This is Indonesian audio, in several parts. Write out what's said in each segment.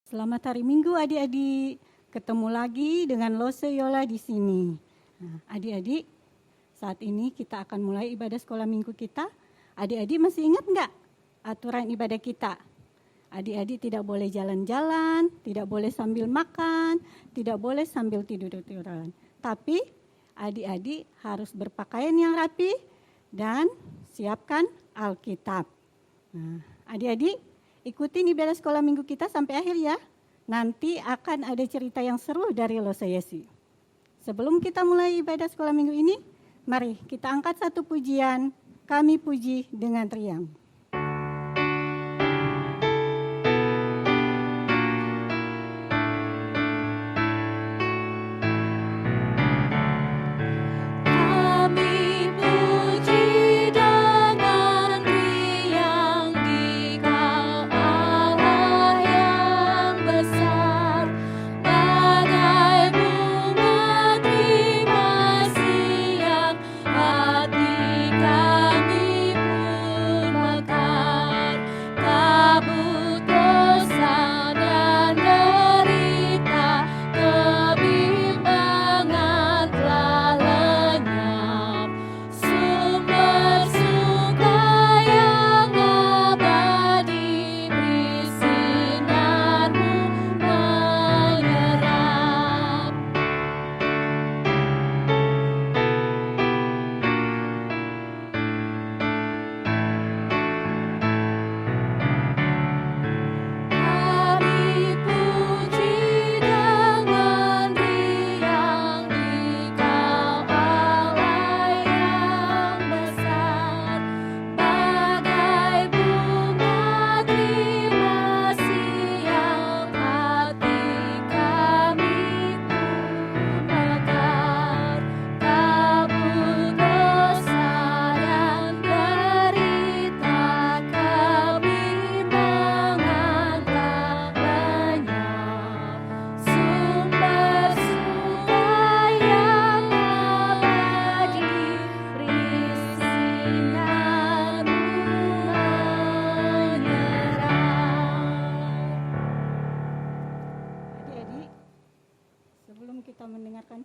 Selamat hari Minggu adik-adik. Ketemu lagi dengan Lose Yola di sini. Nah, adik-adik, saat ini kita akan mulai ibadah sekolah minggu kita. Adik-adik masih ingat enggak aturan ibadah kita? Adik-adik tidak boleh jalan-jalan, tidak boleh sambil makan, tidak boleh sambil tidur-tiduran. Tapi adik-adik harus berpakaian yang rapi dan siapkan Alkitab. Nah, adik-adik ikutin ibadah sekolah minggu kita sampai akhir ya. Nanti akan ada cerita yang seru dari Lose Yesi. Sebelum kita mulai ibadah sekolah minggu ini, mari kita angkat satu pujian. Kami puji dengan riang.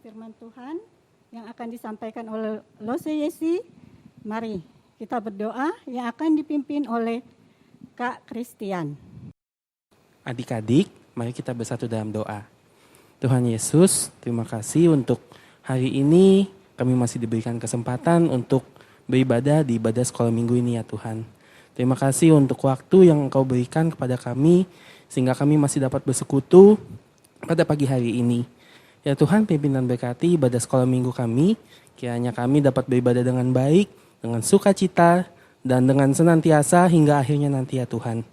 Firman Tuhan yang akan disampaikan oleh Lose Yesi, mari kita berdoa yang akan dipimpin oleh Kak Christian. Adik-adik, mari kita bersatu dalam doa. Tuhan Yesus, terima kasih untuk hari ini kami masih diberikan kesempatan untuk beribadah di ibadah sekolah minggu ini ya Tuhan. Terima kasih untuk waktu yang Engkau berikan kepada kami sehingga kami masih dapat bersekutu pada pagi hari ini. Ya Tuhan, pimpinan berkati ibadah sekolah minggu kami, kiranya kami dapat beribadah dengan baik, dengan sukacita, dan dengan senantiasa hingga akhirnya nanti ya Tuhan.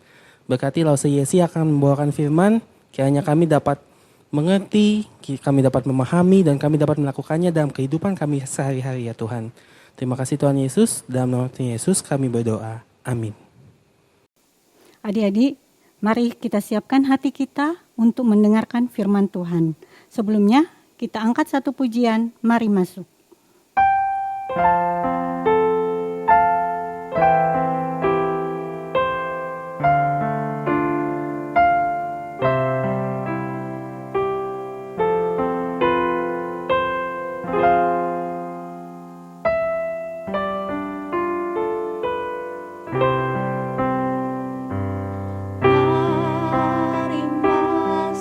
Berkati Lose Yesi akan membawakan firman, kiranya kami dapat mengerti, kami dapat memahami, dan kami dapat melakukannya dalam kehidupan kami sehari-hari ya Tuhan. Terima kasih Tuhan Yesus, dalam nama Tuhan Yesus kami berdoa. Amin. Adik-adik, mari kita siapkan hati kita untuk mendengarkan firman Tuhan. Sebelumnya, kita angkat satu pujian, mari masuk. Mari masuk.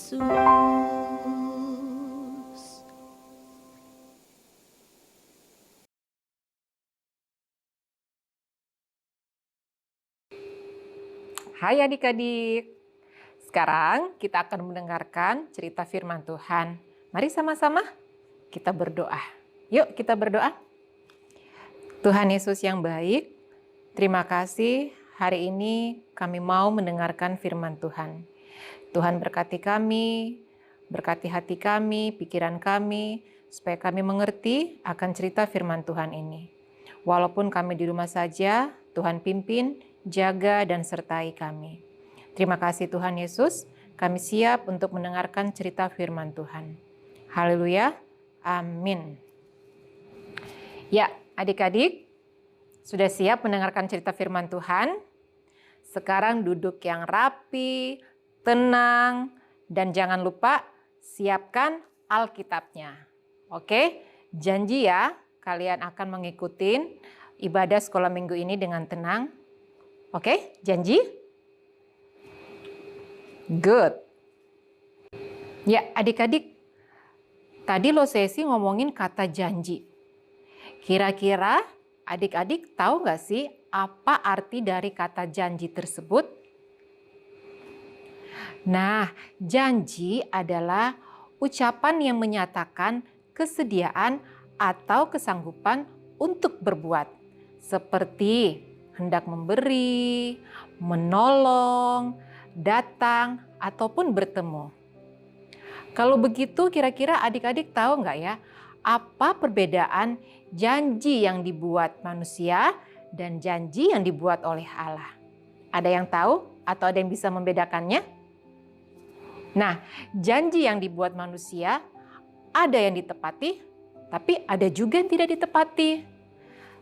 Yesus. Hai adik-adik, sekarang kita akan mendengarkan cerita firman Tuhan. Mari sama-sama kita berdoa. Yuk kita berdoa. Tuhan Yesus yang baik, terima kasih hari ini kami mau mendengarkan firman Tuhan. Tuhan berkati kami, berkati hati kami, pikiran kami, supaya kami mengerti akan cerita firman Tuhan ini. Walaupun kami di rumah saja, Tuhan pimpin, jaga dan sertai kami. Terima kasih Tuhan Yesus, kami siap untuk mendengarkan cerita firman Tuhan. Haleluya, amin. Ya, adik-adik, sudah siap mendengarkan cerita firman Tuhan? Sekarang duduk yang rapi, tenang, dan jangan lupa siapkan Alkitabnya. Oke, janji ya kalian akan mengikuti ibadah sekolah minggu ini dengan tenang. Oke, janji? Good. Ya, adik-adik, tadi Lo Sesi ngomongin kata janji. Kira-kira adik-adik tahu nggak sih apa arti dari kata janji tersebut? Nah, janji adalah ucapan yang menyatakan kesediaan atau kesanggupan untuk berbuat, seperti hendak memberi, menolong, datang, ataupun bertemu. Kalau begitu kira-kira adik-adik tahu nggak ya apa perbedaan janji yang dibuat manusia dan janji yang dibuat oleh Allah? Ada yang tahu atau ada yang bisa membedakannya? Nah, janji yang dibuat manusia ada yang ditepati, tapi ada juga yang tidak ditepati.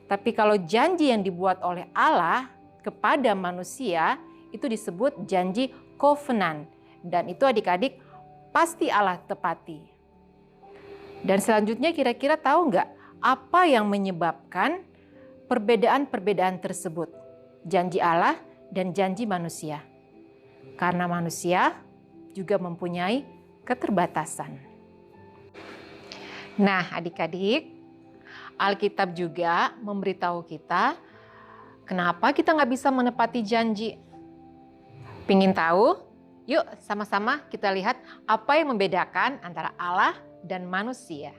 Tapi kalau janji yang dibuat oleh Allah kepada manusia itu disebut janji covenant. Dan itu adik-adik pasti Allah tepati. Dan selanjutnya kira-kira tahu nggak apa yang menyebabkan perbedaan-perbedaan tersebut? Janji Allah dan janji manusia. Karena manusia juga mempunyai keterbatasan. Nah adik-adik, Alkitab juga memberitahu kita kenapa kita nggak bisa menepati janji. Pingin tahu? Yuk sama-sama kita lihat apa yang membedakan antara Allah dan manusia.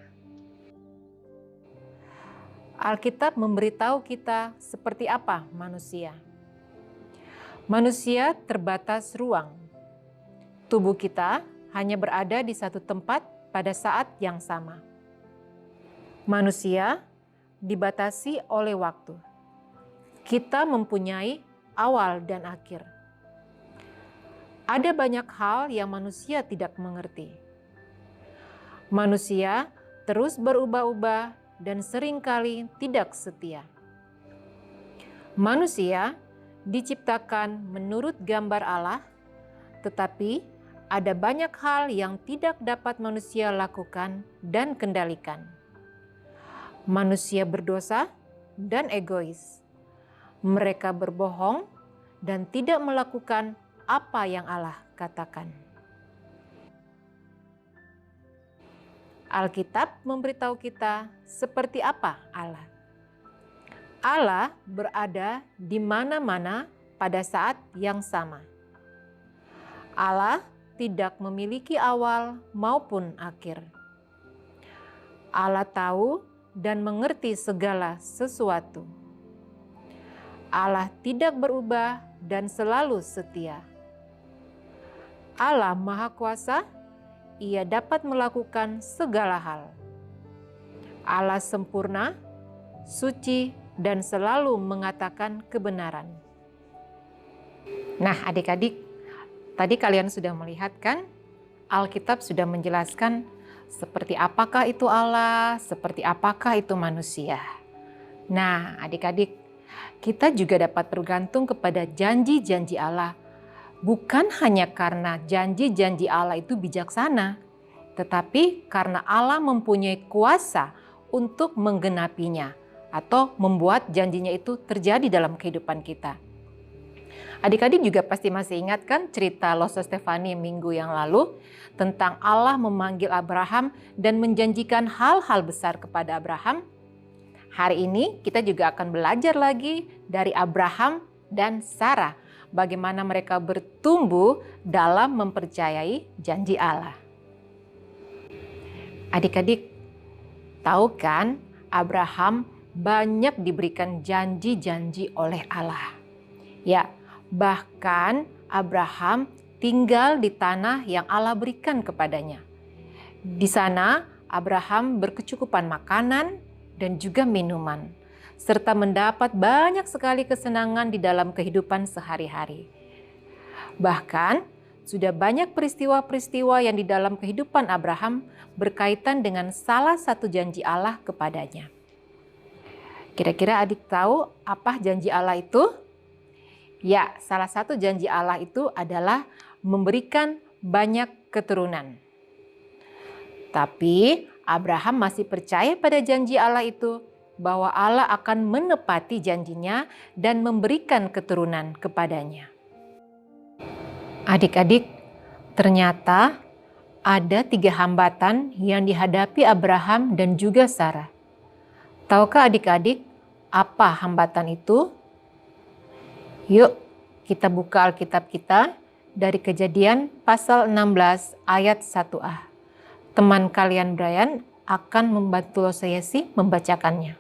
Alkitab memberitahu kita seperti apa manusia. Manusia terbatas ruang. Tubuh kita hanya berada di satu tempat pada saat yang sama. Manusia dibatasi oleh waktu. Kita mempunyai awal dan akhir. Ada banyak hal yang manusia tidak mengerti. Manusia terus berubah-ubah dan seringkali tidak setia. Manusia diciptakan menurut gambar Allah, tetapi ada banyak hal yang tidak dapat manusia lakukan dan kendalikan. Manusia berdosa dan egois. Mereka berbohong dan tidak melakukan apa yang Allah katakan. Alkitab memberitahu kita seperti apa Allah. Allah berada di mana-mana pada saat yang sama. Allah tidak memiliki awal maupun akhir. Allah tahu dan mengerti segala sesuatu. Allah tidak berubah dan selalu setia. Allah Maha Kuasa, Ia dapat melakukan segala hal. Allah sempurna, suci, dan selalu mengatakan kebenaran. Nah adik-adik, tadi kalian sudah melihat kan? Alkitab sudah menjelaskan seperti apakah itu Allah, seperti apakah itu manusia. Nah adik-adik, kita juga dapat bergantung kepada janji-janji Allah. Bukan hanya karena janji-janji Allah itu bijaksana, tetapi karena Allah mempunyai kuasa untuk menggenapinya atau membuat janjinya itu terjadi dalam kehidupan kita. Adik-adik juga pasti masih ingat kan cerita Lose Stefani minggu yang lalu tentang Allah memanggil Abraham dan menjanjikan hal-hal besar kepada Abraham. Hari ini kita juga akan belajar lagi dari Abraham dan Sarah, bagaimana mereka bertumbuh dalam mempercayai janji Allah. Adik-adik, tahu kan Abraham banyak diberikan janji-janji oleh Allah. Ya, bahkan Abraham tinggal di tanah yang Allah berikan kepadanya. Di sana Abraham berkecukupan makanan dan juga minuman, serta mendapat banyak sekali kesenangan di dalam kehidupan sehari-hari. Bahkan sudah banyak peristiwa-peristiwa yang di dalam kehidupan Abraham berkaitan dengan salah satu janji Allah kepadanya. Kira-kira adik tahu apa janji Allah itu? Ya, salah satu janji Allah itu adalah memberikan banyak keturunan. Tapi Abraham masih percaya pada janji Allah itu, bahwa Allah akan menepati janjinya dan memberikan keturunan kepadanya. Adik-adik, ternyata ada 3 hambatan yang dihadapi Abraham dan juga Sarah. Tahukah adik-adik apa hambatan itu? Yuk kita buka Alkitab kita dari Kejadian pasal 16 ayat 1a. Teman kalian Brian akan membantu Loseyesi membacakannya.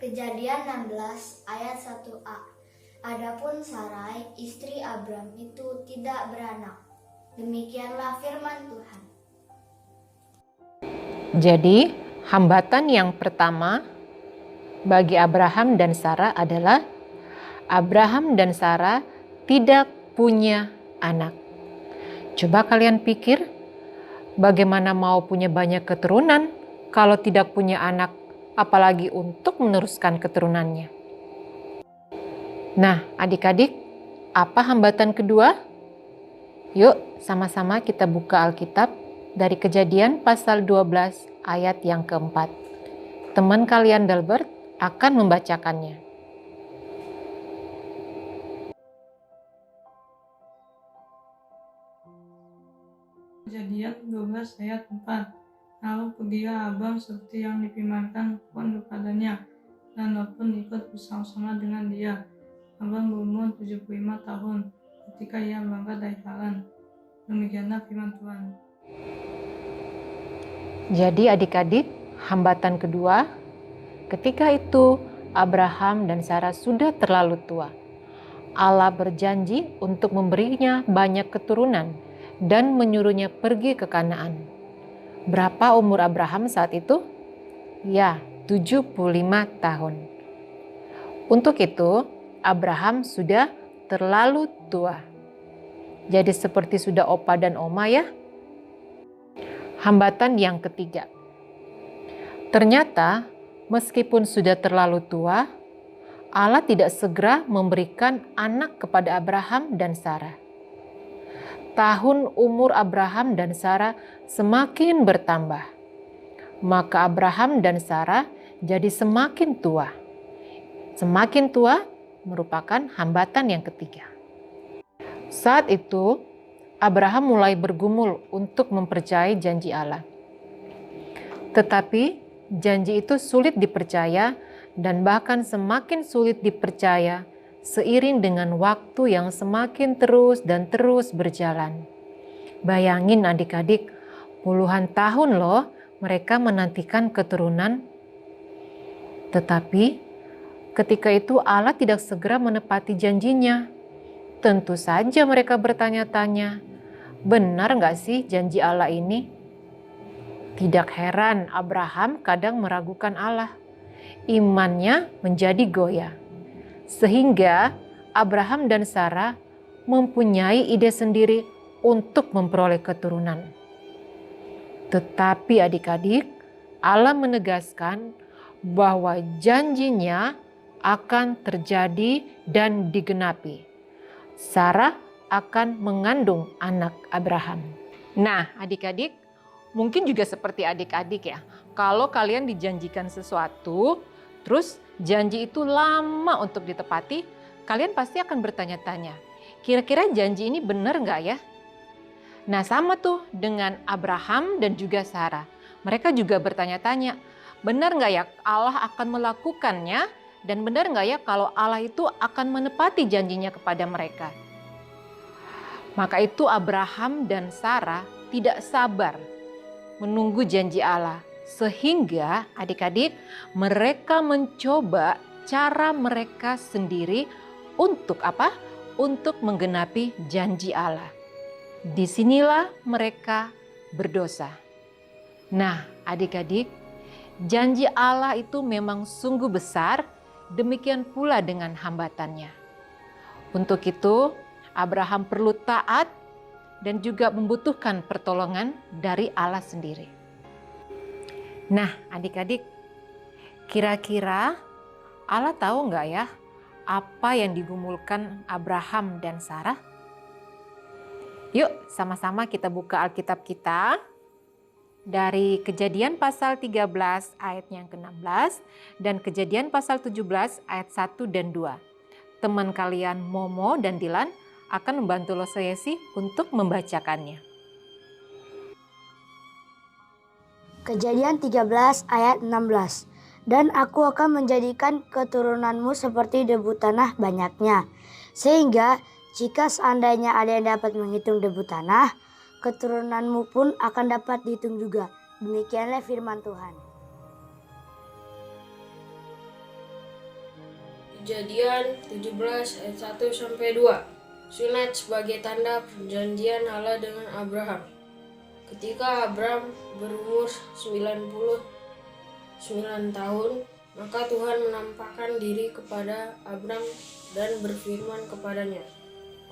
Kejadian 16 ayat 1a. Adapun Sarai, istri Abram itu tidak beranak. Demikianlah firman Tuhan. Jadi, hambatan yang pertama bagi Abraham dan Sarah adalah Abraham dan Sarah tidak punya anak. Coba kalian pikir, bagaimana mau punya banyak keturunan kalau tidak punya anak, apalagi untuk meneruskan keturunannya. Nah, adik-adik, apa hambatan kedua? Yuk, sama-sama kita buka Alkitab dari Kejadian pasal 12 ayat yang keempat. Teman kalian Delbert akan membacakannya. Kejadian 12 ayat 4. Lalu pergilah Abram seperti yang difirmankan Tuhan kepadanya, dan Lot pun ikut bersama-sama dengan dia. Abram berumur 75 tahun ketika ia berangkat dari Haran. Demikianlah firman Tuhan. Jadi adik-adik, hambatan kedua, ketika itu Abraham dan Sarah sudah terlalu tua. Allah berjanji untuk memberinya banyak keturunan dan menyuruhnya pergi ke Kanaan. Berapa umur Abraham saat itu? Ya, 75 tahun. Untuk itu, Abraham sudah terlalu tua. Jadi seperti sudah opa dan oma ya. Hambatan yang ketiga. Ternyata meskipun sudah terlalu tua, Allah tidak segera memberikan anak kepada Abraham dan Sarah. Tahun umur Abraham dan Sarah semakin bertambah. Maka Abraham dan Sarah jadi semakin tua. Semakin tua merupakan hambatan yang ketiga. Saat itu, Abraham mulai bergumul untuk mempercayai janji Allah. Tetapi janji itu sulit dipercaya dan bahkan semakin sulit dipercaya seiring dengan waktu yang semakin terus dan terus berjalan. Bayangin adik-adik, puluhan tahun loh mereka menantikan keturunan. Tetapi ketika itu Allah tidak segera menepati janjinya. Tentu saja mereka bertanya-tanya, benar nggak sih janji Allah ini? Tidak heran Abraham kadang meragukan Allah. Imannya menjadi goyah. Sehingga Abraham dan Sarah mempunyai ide sendiri untuk memperoleh keturunan. Tetapi adik-adik, Allah menegaskan bahwa janjinya akan terjadi dan digenapi. Sarah akan mengandung anak Abraham. Nah, adik-adik, mungkin juga seperti adik-adik ya. Kalau kalian dijanjikan sesuatu, terus janji itu lama untuk ditepati, kalian pasti akan bertanya-tanya, kira-kira janji ini benar nggak ya? Nah sama tuh dengan Abraham dan juga Sarah. Mereka juga bertanya-tanya, benar nggak ya Allah akan melakukannya? Dan benar nggak ya kalau Allah itu akan menepati janjinya kepada mereka? Maka itu Abraham dan Sarah tidak sabar menunggu janji Allah. Sehingga adik-adik mereka mencoba cara mereka sendiri untuk apa? Untuk menggenapi janji Allah. Disinilah mereka berdosa. Nah adik-adik, janji Allah itu memang sungguh besar, demikian pula dengan hambatannya. Untuk itu Abraham perlu taat dan juga membutuhkan pertolongan dari Allah sendiri. Nah adik-adik, kira-kira Allah tahu nggak ya apa yang digumulkan Abraham dan Sarah? Yuk sama-sama kita buka Alkitab kita dari Kejadian pasal 13 ayatnya yang ke-16 dan Kejadian pasal 17 ayat 1 dan 2. Teman kalian Momo dan Dilan akan membantu Loseyesi untuk membacakannya. Kejadian 13 ayat 16. Dan aku akan menjadikan keturunanmu seperti debu tanah banyaknya. Sehingga jika seandainya ada yang dapat menghitung debu tanah, keturunanmu pun akan dapat dihitung juga. Demikianlah firman Tuhan. Kejadian 17 ayat 1 sampai 2. Sunat sebagai tanda perjanjian Allah dengan Abraham. Ketika Abraham berumur 99 tahun, maka Tuhan menampakkan diri kepada Abraham dan berfirman kepadanya,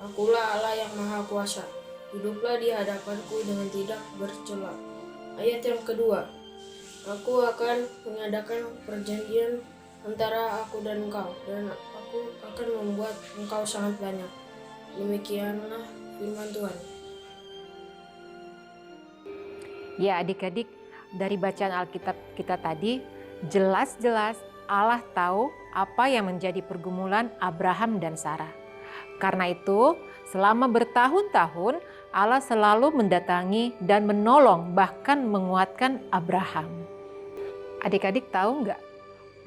"Akulah Allah yang Maha Kuasa. Hiduplah di hadapanku dengan tidak bercela." Ayat yang kedua, "Aku akan mengadakan perjanjian antara aku dan engkau, dan aku akan membuat engkau sangat banyak." Demikianlah firman Tuhan. Ya adik-adik, dari bacaan Alkitab kita tadi, jelas-jelas Allah tahu apa yang menjadi pergumulan Abraham dan Sarah. Karena itu, selama bertahun-tahun Allah selalu mendatangi dan menolong, bahkan menguatkan Abraham. Adik-adik tahu nggak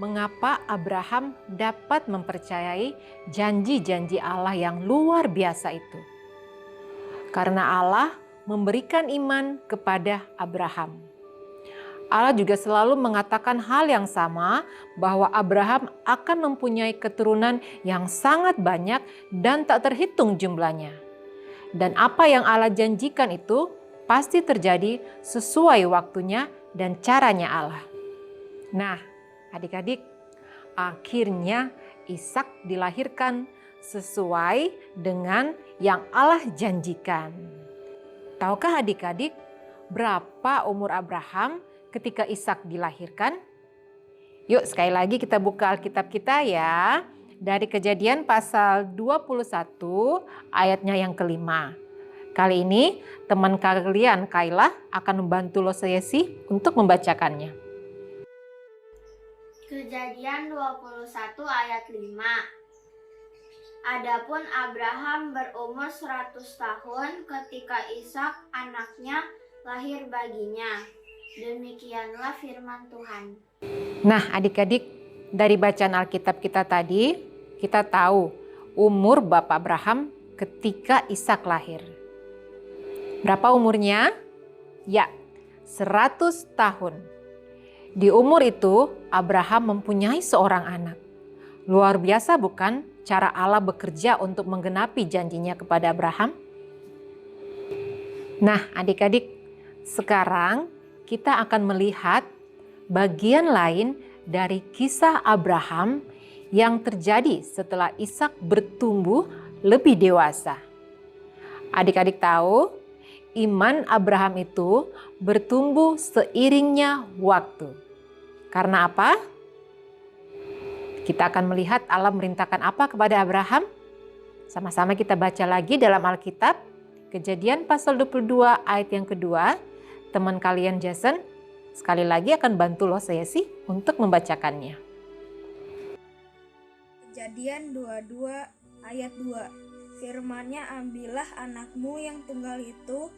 mengapa Abraham dapat mempercayai janji-janji Allah yang luar biasa itu? Karena Allah memberikan iman kepada Abraham. Allah juga selalu mengatakan hal yang sama, bahwa Abraham akan mempunyai keturunan yang sangat banyak dan tak terhitung jumlahnya. Dan apa yang Allah janjikan itu pasti terjadi sesuai waktunya dan caranya Allah. Nah, adik-adik, akhirnya Ishak dilahirkan sesuai dengan yang Allah janjikan. Tahukah adik-adik berapa umur Abraham ketika Ishak dilahirkan? Yuk sekali lagi kita buka Alkitab kita ya. Dari Kejadian pasal 21 ayatnya yang ke-5. Kali ini teman kalian Kayla akan membantu Loseyesi untuk membacakannya. Kejadian 21 ayat 5. Adapun Abraham berumur 100 tahun ketika Ishak anaknya lahir baginya. Demikianlah firman Tuhan. Nah adik-adik, dari bacaan Alkitab kita tadi, kita tahu umur Bapak Abraham ketika Ishak lahir. Berapa umurnya? Ya, 100 tahun. Di umur itu Abraham mempunyai seorang anak. Luar biasa bukan cara Allah bekerja untuk menggenapi janjinya kepada Abraham? Nah adik-adik, sekarang kita akan melihat bagian lain dari kisah Abraham yang terjadi setelah Ishak bertumbuh lebih dewasa. Adik-adik tahu, iman Abraham itu bertumbuh seiringnya waktu. Karena apa? Kita akan melihat Allah merintahkan apa kepada Abraham. Sama-sama kita baca lagi dalam Alkitab. Kejadian pasal 22 ayat yang kedua. Teman kalian Jason sekali lagi akan bantu Loseyesi untuk membacakannya. Kejadian 22 ayat 2. Firman-Nya, ambillah anakmu yang tunggal itu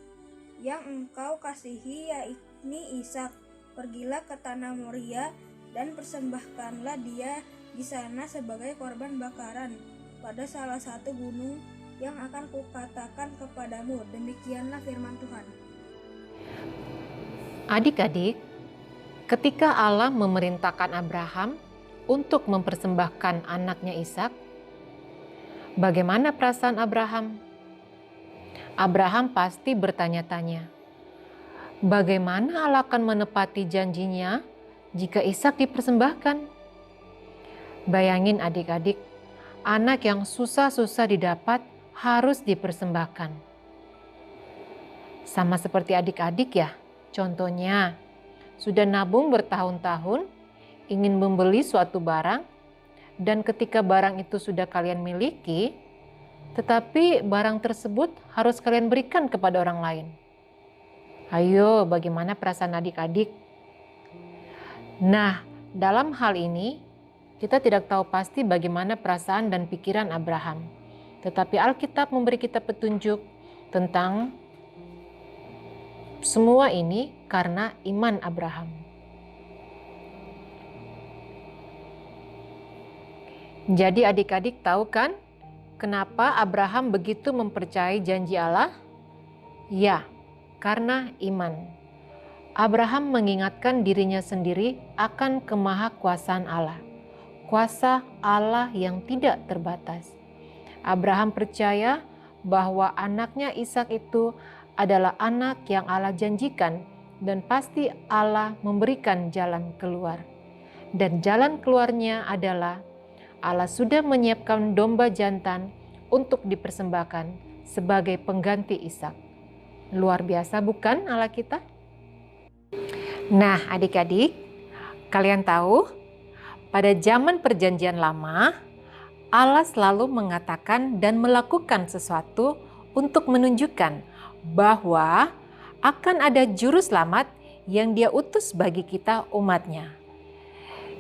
yang engkau kasihi, yakni Ishak. Pergilah ke tanah Moria dan persembahkanlah dia di sana sebagai korban bakaran pada salah satu gunung yang akan kukatakan kepadamu. Demikianlah firman Tuhan. Adik-adik, ketika Allah memerintahkan Abraham untuk mempersembahkan anaknya Ishak, bagaimana perasaan Abraham? Abraham pasti bertanya-tanya, bagaimana Allah akan menepati janjinya jika Ishak dipersembahkan? Bayangin adik-adik, anak yang susah-susah didapat harus dipersembahkan. Sama seperti adik-adik ya, contohnya sudah nabung bertahun-tahun, ingin membeli suatu barang, dan ketika barang itu sudah kalian miliki, tetapi barang tersebut harus kalian berikan kepada orang lain. Ayo, bagaimana perasaan adik-adik? Nah, dalam hal ini, kita tidak tahu pasti bagaimana perasaan dan pikiran Abraham. Tetapi Alkitab memberi kita petunjuk tentang semua ini karena iman Abraham. Jadi adik-adik tahu kan kenapa Abraham begitu mempercayai janji Allah? Ya, karena iman. Abraham mengingatkan dirinya sendiri akan kemahakuasaan Allah. Kuasa Allah yang tidak terbatas. Abraham percaya bahwa anaknya Ishak itu adalah anak yang Allah janjikan dan pasti Allah memberikan jalan keluar. Dan jalan keluarnya adalah Allah sudah menyiapkan domba jantan untuk dipersembahkan sebagai pengganti Ishak. Luar biasa bukan Allah kita? Nah adik-adik, kalian tahu pada zaman perjanjian lama, Allah selalu mengatakan dan melakukan sesuatu untuk menunjukkan bahwa akan ada juru selamat yang Dia utus bagi kita umatnya.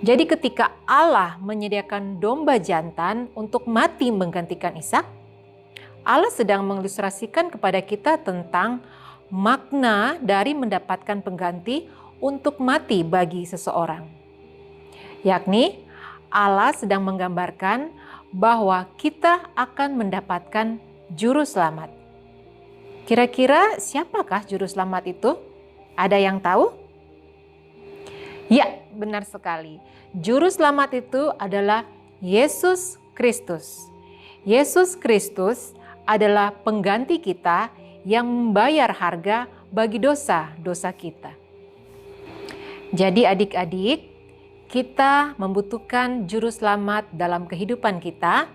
Jadi ketika Allah menyediakan domba jantan untuk mati menggantikan Ishak, Allah sedang mengilustrasikan kepada kita tentang makna dari mendapatkan pengganti untuk mati bagi seseorang. Yakni Allah sedang menggambarkan bahwa kita akan mendapatkan juru selamat. Kira-kira siapakah juru selamat itu? Ada yang tahu? Ya, benar sekali. Juru selamat itu adalah Yesus Kristus. Yesus Kristus adalah pengganti kita yang membayar harga bagi dosa-dosa kita. Jadi adik-adik, kita membutuhkan juru selamat dalam kehidupan kita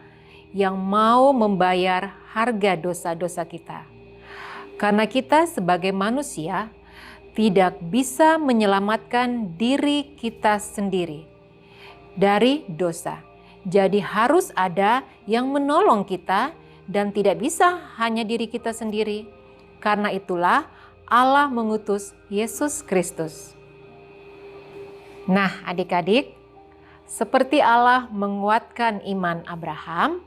yang mau membayar harga dosa-dosa kita. Karena kita sebagai manusia tidak bisa menyelamatkan diri kita sendiri dari dosa. Jadi harus ada yang menolong kita dan tidak bisa hanya diri kita sendiri. Karena itulah Allah mengutus Yesus Kristus. Nah adik-adik, seperti Allah menguatkan iman Abraham,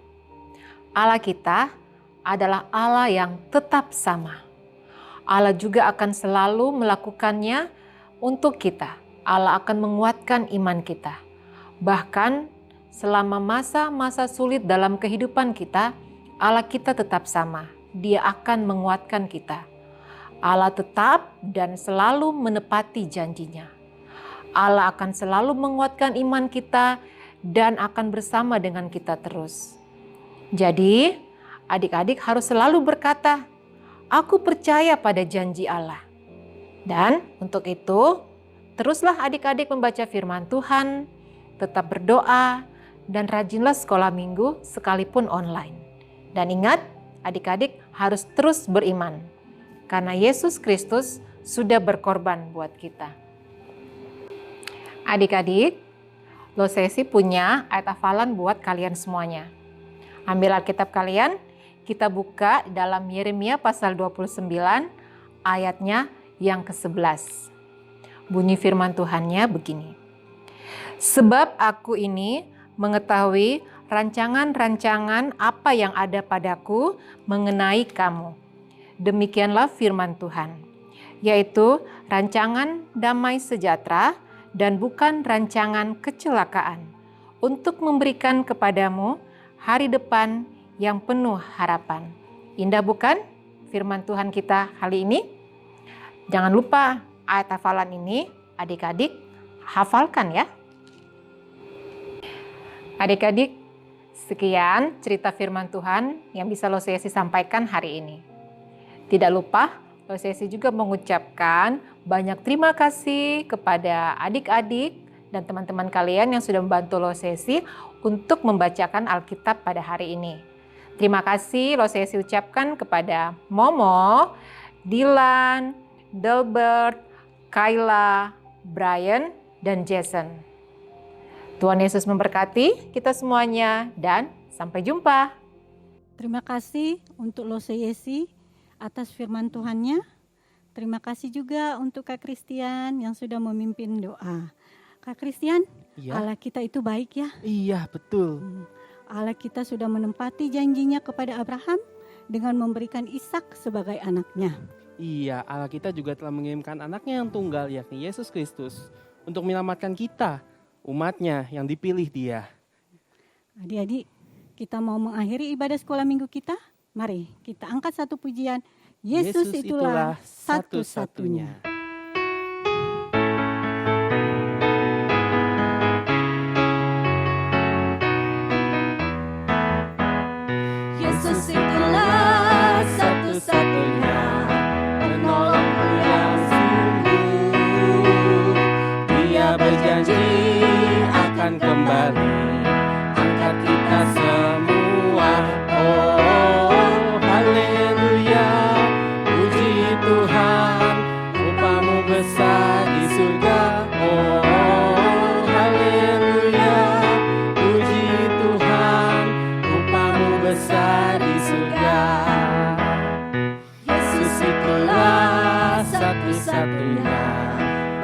Allah kita adalah Allah yang tetap sama. Allah juga akan selalu melakukannya untuk kita. Allah akan menguatkan iman kita. Bahkan selama masa-masa sulit dalam kehidupan kita, Allah kita tetap sama. Dia akan menguatkan kita. Allah tetap dan selalu menepati janjinya. Allah akan selalu menguatkan iman kita dan akan bersama dengan kita terus. Jadi, adik-adik harus selalu berkata, aku percaya pada janji Allah. Dan untuk itu, teruslah adik-adik membaca firman Tuhan, tetap berdoa, dan rajinlah sekolah minggu sekalipun online. Dan ingat, adik-adik harus terus beriman. Karena Yesus Kristus sudah berkorban buat kita. Adik-adik, Losesi punya ayat hafalan buat kalian semuanya. Ambil Alkitab kalian, kita buka dalam Yeremia pasal 29 ayatnya yang ke-11. Bunyi firman Tuhannya begini. Sebab aku ini mengetahui rancangan-rancangan apa yang ada padaku mengenai kamu. Demikianlah firman Tuhan, yaitu rancangan damai sejahtera dan bukan rancangan kecelakaan, untuk memberikan kepadamu hari depan yang penuh harapan. Indah bukan firman Tuhan kita kali ini? Jangan lupa ayat hafalan ini adik-adik hafalkan ya. Adik-adik, sekian cerita firman Tuhan yang bisa Losiesi sampaikan hari ini. Tidak lupa, Losiesi juga mengucapkan banyak terima kasih kepada adik-adik dan teman-teman kalian yang sudah membantu Losiesi untuk membacakan Alkitab pada hari ini. Terima kasih Losiesi ucapkan kepada Momo, Dilan, Delbert, Kayla, Brian, dan Jason. Tuhan Yesus memberkati kita semuanya dan sampai jumpa. Terima kasih untuk Losiesi atas firman Tuhannya. Terima kasih juga untuk Kak Christian yang sudah memimpin doa. Kak Christian, Iya. Allah kita itu baik ya. Iya, betul. Allah kita sudah menempati janjinya kepada Abraham dengan memberikan Ishak sebagai anaknya. Iya, Allah kita juga telah mengirimkan anaknya yang tunggal, yakni Yesus Kristus, untuk menyelamatkan kita, umatnya yang dipilih Dia. Adik-adik, kita mau mengakhiri ibadah sekolah minggu kita. Mari kita angkat satu pujian. Yesus itulah satu-satunya. Yesus itulah satu-satunya penolongku yang sungguh. Dia berjanji akan kembali angkat kita semua. Oh, haleluya, puji Tuhan, upamu besar di surga. Oh, haleluya, puji Tuhan, upamu besar di surga. Yesus itulah satu-satunya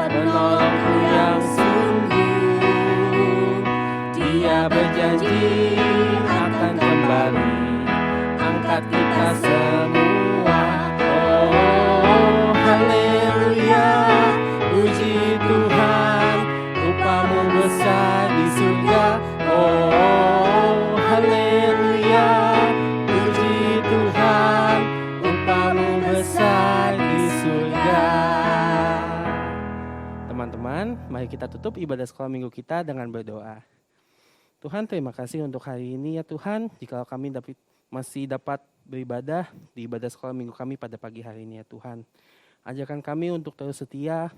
penolongku yang sungguh. Dia berjanji akan kembali angkat kita semua. Oh, haleluya, puji Tuhan, upamu besar di surga. Oh, haleluya, puji Tuhan, upamu besar di surga. Teman-teman, mari kita tutup ibadah sekolah minggu kita dengan berdoa. Tuhan, terima kasih untuk hari ini ya Tuhan, jika kami masih dapat beribadah di ibadah sekolah minggu kami pada pagi hari ini ya Tuhan. Ajarkan kami untuk terus setia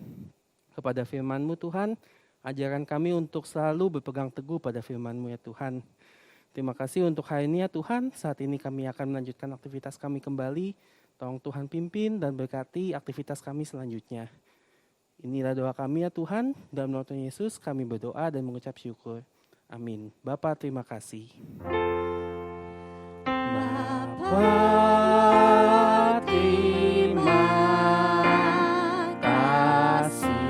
kepada firman-Mu Tuhan, ajarkan kami untuk selalu berpegang teguh pada firman-Mu ya Tuhan. Terima kasih untuk hari ini ya Tuhan, saat ini kami akan melanjutkan aktivitas kami kembali. Tolong Tuhan pimpin dan berkati aktivitas kami selanjutnya. Inilah doa kami ya Tuhan, dalam nama Tuhan Yesus kami berdoa dan mengucap syukur. Amin. Bapa, terima kasih. Bapa, terima kasih.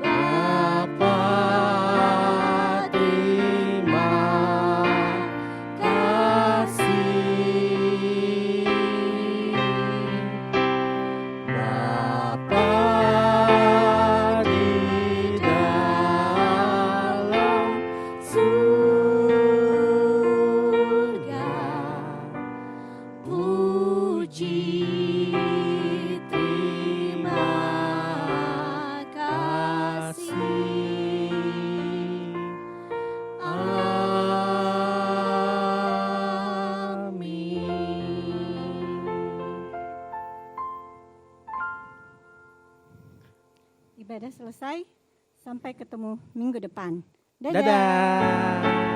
Bapa, terima kasih. Bapa di dalam surga, puji terima kasih. Amin. Ibadah selesai, sampai ketemu minggu depan. Dadah. Dadah.